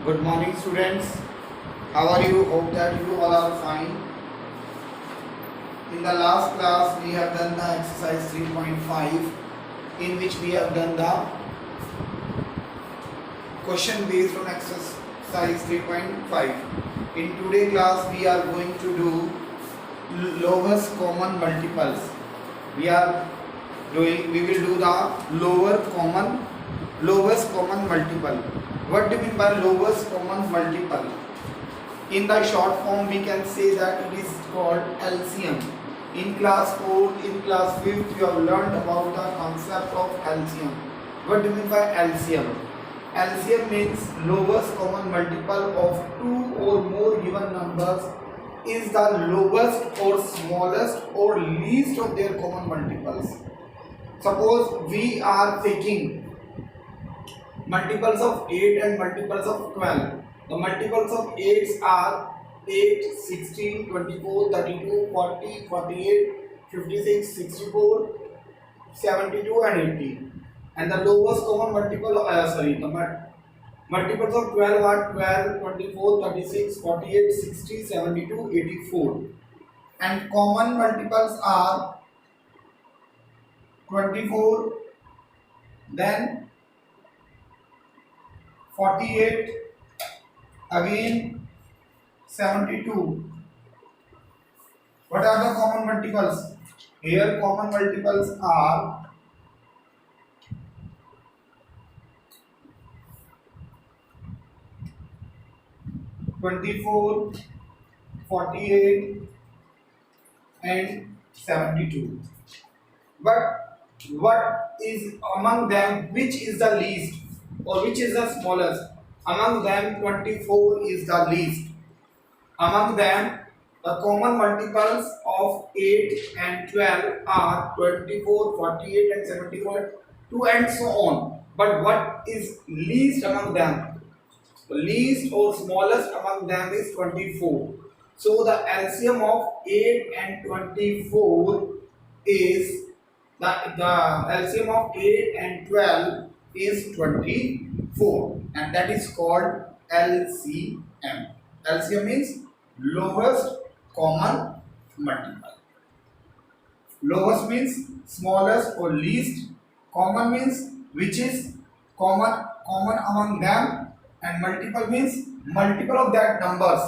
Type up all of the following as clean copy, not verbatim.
Good morning, students. How are you? Hope that you all are fine. In the last class, we have done the exercise 3.5, in which we have done the question based on exercise 3.5. In today's class, we are going to do lowest common multiples. We will do the lowest common multiple. What do you mean by lowest common multiple? In the short form, we can say that it is called LCM. In class 4th, in class 5th, you have learned about the concept of LCM. What do you mean by LCM? LCM means lowest common multiple of two or more given numbers is the lowest or smallest or least of their common multiples. Suppose we are taking multiples of 8 and multiples of 12. The multiples of 8 are 8, 16, 24, 32, 40, 48, 56, 64, 72 and 80. And the lowest common multiple, the multiples of 12 are 12, 24, 36, 48, 60, 72, 84. And common multiples are 24, then 48, again 72. What are the common multiples? Here common multiples are 24, 48 and 72. But what is among them, which is the least or which is the smallest? Among them 24 is the least. Among them the common multiples of 8 and 12 are 24, 48 and 74, 2 and so on. But what is least among them? The least or smallest among them is 24. So the LCM of 8 and 24 is the LCM of 8 and 12 is 24, and that is called LCM. LCM means lowest common multiple. Lowest means smallest or least. Common means which is common among them, and multiple means multiple of that numbers.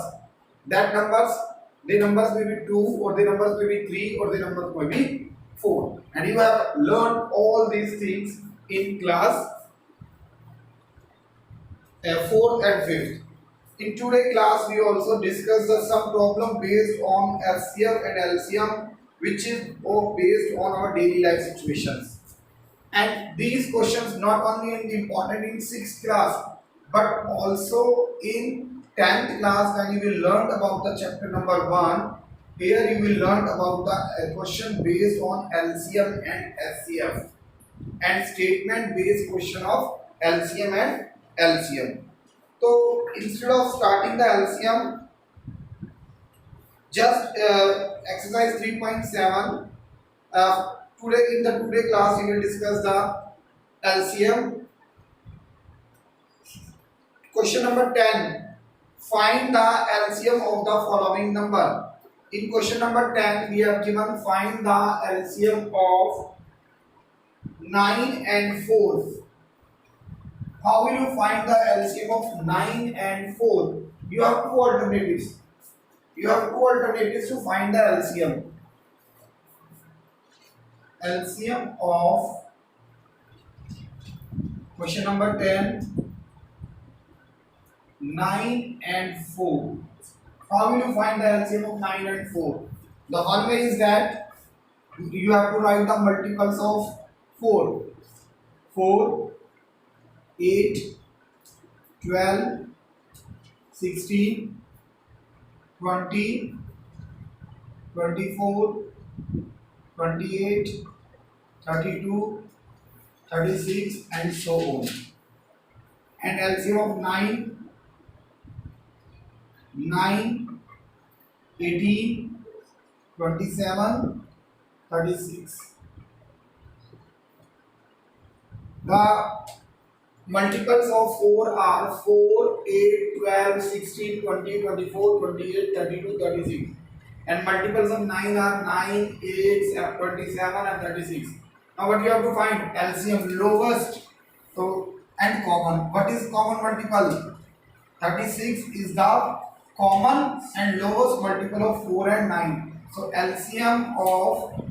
The numbers may be 2, or the numbers may be 3, or the numbers may be 4. And you have learned all these things in class 4th and 5th. In today's class, we also discuss some problem based on FCF and LCM, which is based on our daily life situations. And these questions not only important in 6th class, but also in 10th class, when you will learn about the chapter number 1. Here you will learn about the question based on LCM and FCF, and statement based question of LCM and LCM. So instead of starting the LCM, just exercise 3.7. Today class we will discuss the LCM. Question number 10. Find the LCM of the following number. In question number 10, we have given find the LCM of 9 and 4. How will you find the LCM of 9 and 4? You have two alternatives. To find the LCM. LCM of question number 10, 9 and 4. How will you find the LCM of 9 and 4? The one way is that you have to write the multiples of 4. 4, 8, 12, 16, 20, 24, 28, 32, 36 and so on. And LCM of 9, 18, 27, 36. The multiples of 4 are 4, 8, 12, 16, 20, 24, 28, 32, 36. And multiples of 9 are 9, 8, 27 and 36. Now what you have to find? LCM, lowest. So, and common. What is common multiple? 36 is the common and lowest multiple of 4 and 9. So LCM of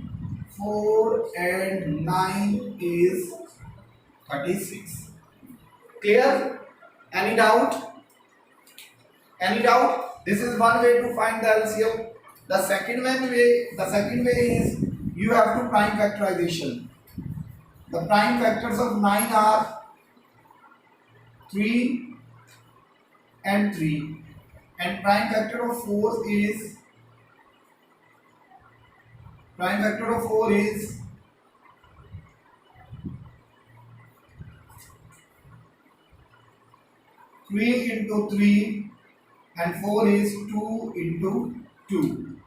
4 and 9 is 36. Clear? Any doubt? Any doubt? This is one way to find the LCM. The second way is you have to prime factorization. The prime factors of 9 are 3 and 3, and prime factor of 4 is 3 into 3, and 4 is 2 into 2.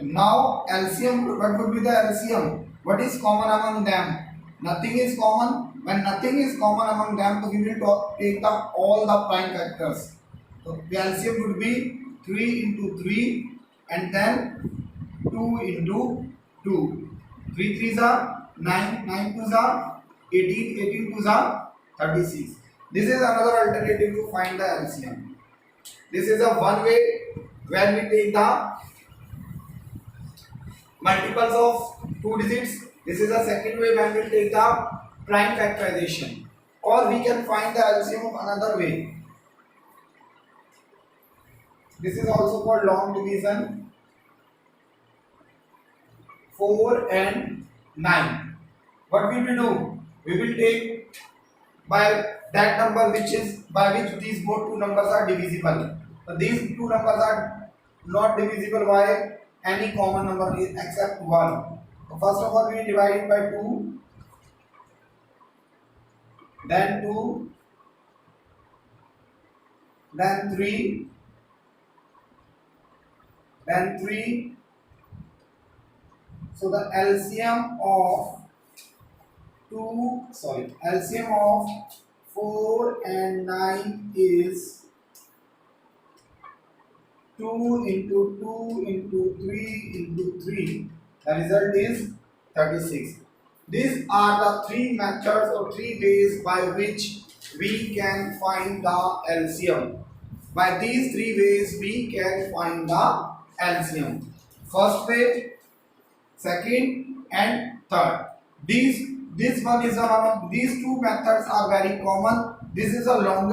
Now LCM, what would be the LCM? What is common among them? Nothing is common. When nothing is common among them, so we will take all the prime factors. So the LCM would be 3 into 3 and then 2 into 2. 3 3s are 9, 9 2s are 18, 18 2s are 36. This is another alternative to find the LCM. This is a one way where we take the multiples of 2 digits. This is a second way when we take the prime factorization. Or we can find the LCM of another way. This is also called long division. 4 and 9. What we will do? We will take by that number by which these both two numbers are divisible. So these two numbers are not divisible by any common number except 1. So first of all we divide it by 2, then 2, then 3, then 3. So the LCM of 4 and 9 is 2 into 2 into 3 into 3. The result is 36. These are the three methods or three ways by which we can find the LCM. By these three ways we can find the LCM. First way, second and third. This one is these two methods are very common. This is a long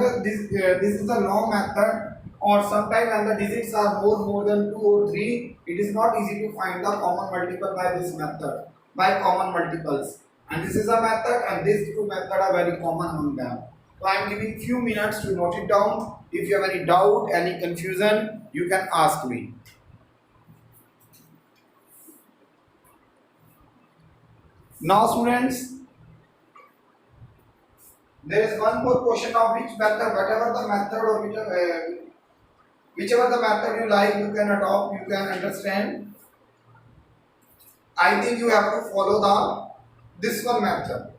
method, or sometimes when the digits are more than 2 or 3, it is not easy to find the common multiple by this method, by common multiples. And this is a method, and these two methods are very common among them. So I am giving few minutes to note it down. If you have any doubt, any confusion, you can ask me. Now students, there is one more question of which method, whatever the method or whichever the method you like, you can adopt, you can understand. I think you have to follow this one method.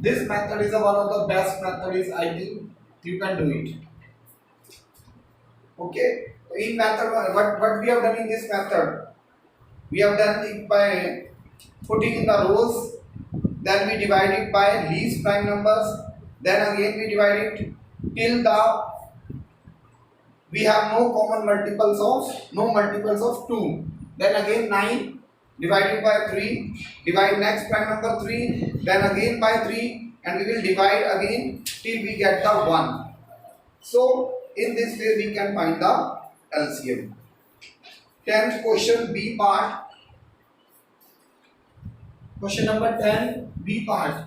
This method is one of the best methods. I think you can do it. Okay. In method, what we have done in this method, we have done it by putting in the rows, then we divide it by least prime numbers, then again we divide it till we have no multiples of 2, then again 9 divided by 3, divide next prime number 3, then again by 3, and we will divide again till we get the 1. So in this way we can find the LCM. 10th question, B part. Question number 10, B part.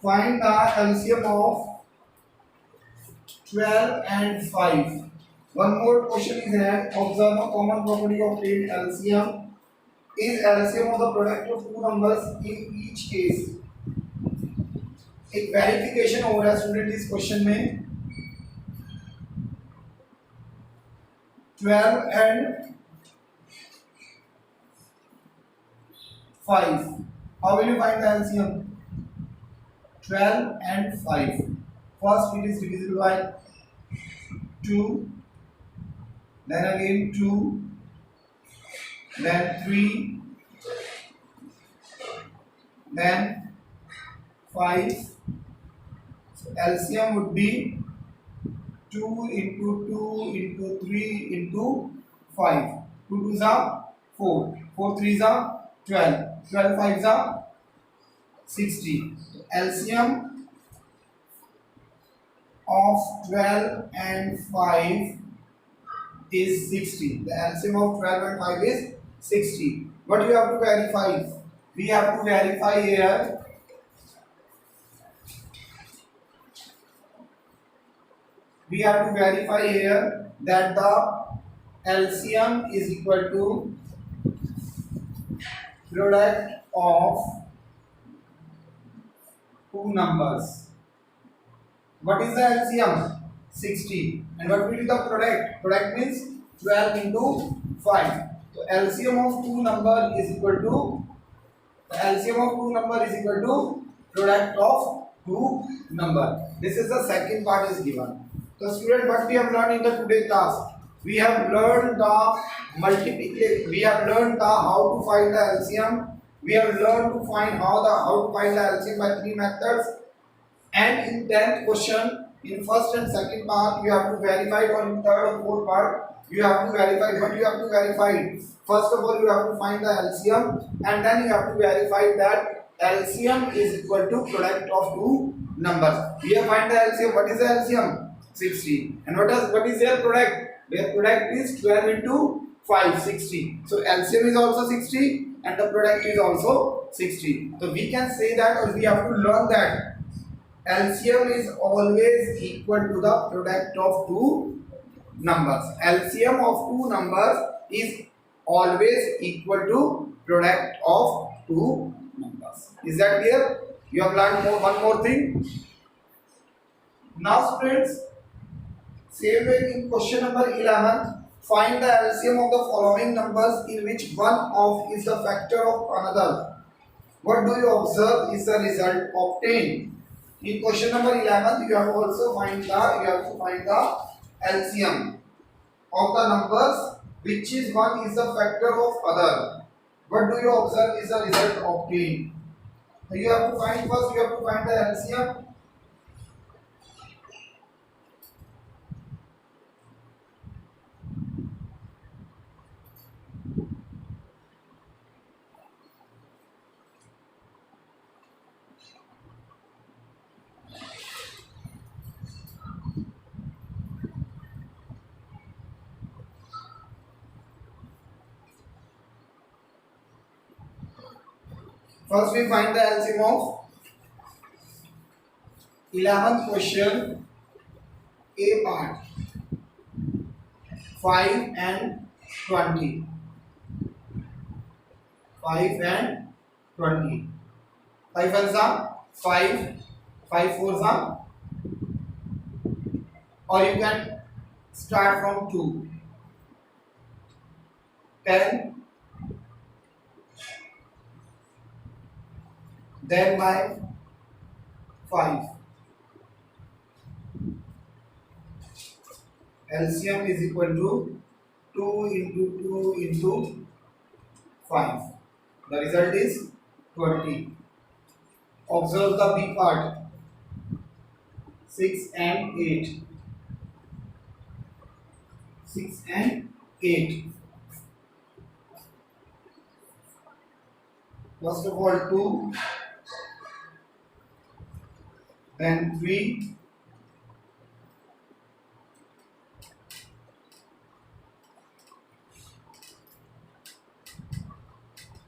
Find the LCM of 12 and 5. One more question is here. Observe a common property of LCM. Is LCM of the product of two numbers in each case. एक verification हो रहा है student इस question में 12 and 5. How will you find the LCM? 12 and 5. First it is divisible by 2, then again 2, then 3, then 5. So LCM would be 2 into 2 into 3 into 5. 2 2s are 4. 4 3s are 12. 12 5s are 60. LCM of 12 and 5 is 60. The LCM of 12 and 5 is 60. What you have to verify? We have to verify here that the LCM is equal to product of two numbers. What is the LCM? 60. And what will be the product? Product means 12 into 5. So LCM of two number is equal to product of two number. This is the second part is given. So student, what we have learned in the today class? We have learned the multiplication. We have learned the how to find the LCM. We have learned to find how to find the LCM by three methods. And in 10th question, in first and second part, you have to verify, or in third or fourth part, you have to verify. What you have to verify? First of all, you have to find the LCM, and then you have to verify that LCM is equal to product of two numbers. Here find the LCM. What is the LCM? 60. And what is their product? Their product is 12 into 5, 60. So LCM is also 60 and the product is also 60. So we can say that, or we have to learn that LCM is always equal to the product of two numbers. LCM of two numbers is always equal to product of two numbers. Is that clear? You have learned one more thing. Now students, same way in question number 11, find the LCM of the following numbers in which one of is the factor of another. What do you observe is the result obtained? In question number 11, you have to also find the LCM of the numbers which is one is the factor of other. What do you observe is the result obtained? So you have to find the LCM. First we find the LCM of 11th question, A part, 5 and 20. 5 and 20. 5 ones are 5, 5 fours are, or you can start from 2. 10, then by 5. LCM is equal to 2 into 2 into 5. The result is 20. Observe the B part, 6 and 8. 6 and 8. First of all 2, then 3,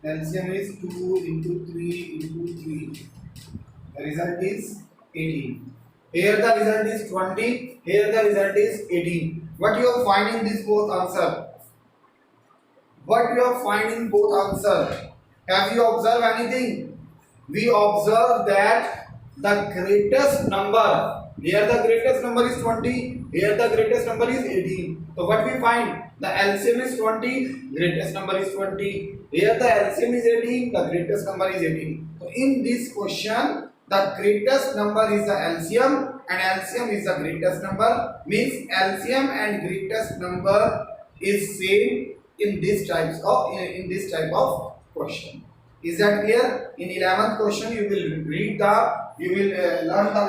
LCM is 2 into 3 into 3. The result is 18. Here the result is 20. Here the result is 18. What you are finding this both answer? What you are finding both answer? Have you observed anything? We observe that the greatest number Here the greatest number is 20. Here the greatest number is 18. So what we find? The LCM is 20. Greatest number is 20. Here the LCM is 18. The greatest number is 18. So in this question, the greatest number is the LCM and LCM is the greatest number. Means LCM and greatest number is same in this type of question. Is that clear? In 11th question, you will learn the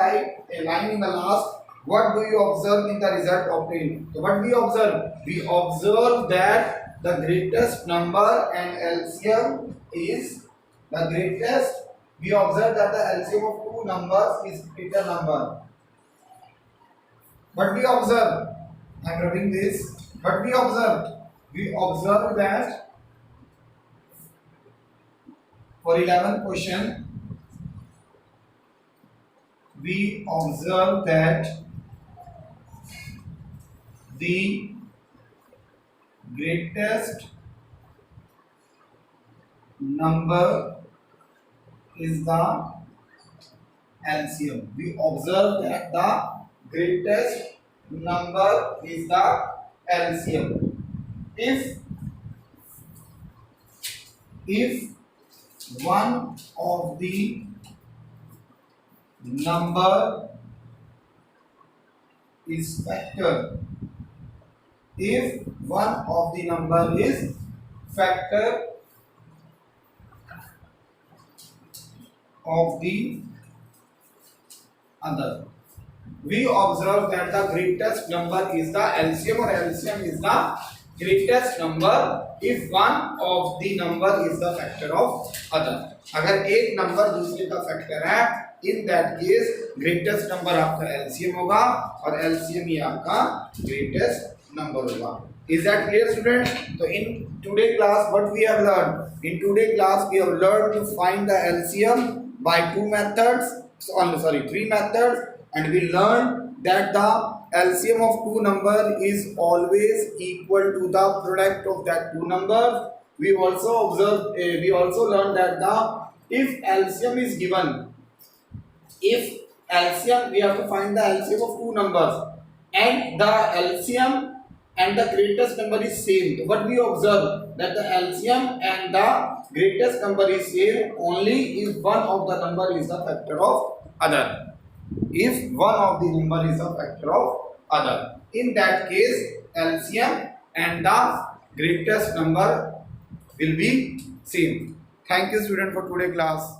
line in the last. What do you observe in the result obtained? So what we observe? We observe that the greatest number and LCM is the greatest. We observe that the LCM of two numbers is greater number. What we observe? I am writing this. What we observe? We observe that for 11th question, we observe that the greatest number is the LCM. We observe that the greatest number is the LCM. If one of the number is factor, if one of the number is factor of the other, we observe that the greatest number is the LCM or LCM is the greatest number if one of the number is the factor of other. अगर एक number दूसरे का factor है, in that case greatest number आपका LCM होगा और LCM ही आपका greatest number होगा. Is that clear, students? So in today class what we have learned? In today class we have learned to find the LCM by three methods, and we learned that the LCM of two numbers is always equal to the product of that two numbers. We also learned that if LCM is given, if LCM, we have to find the LCM of two numbers and the LCM and the greatest number is same. So what we observe that the LCM and the greatest number is same only if one of the number is the factor of other. If one of the number is a factor of other, in that case LCM and the greatest number will be same. Thank you, student, for today class.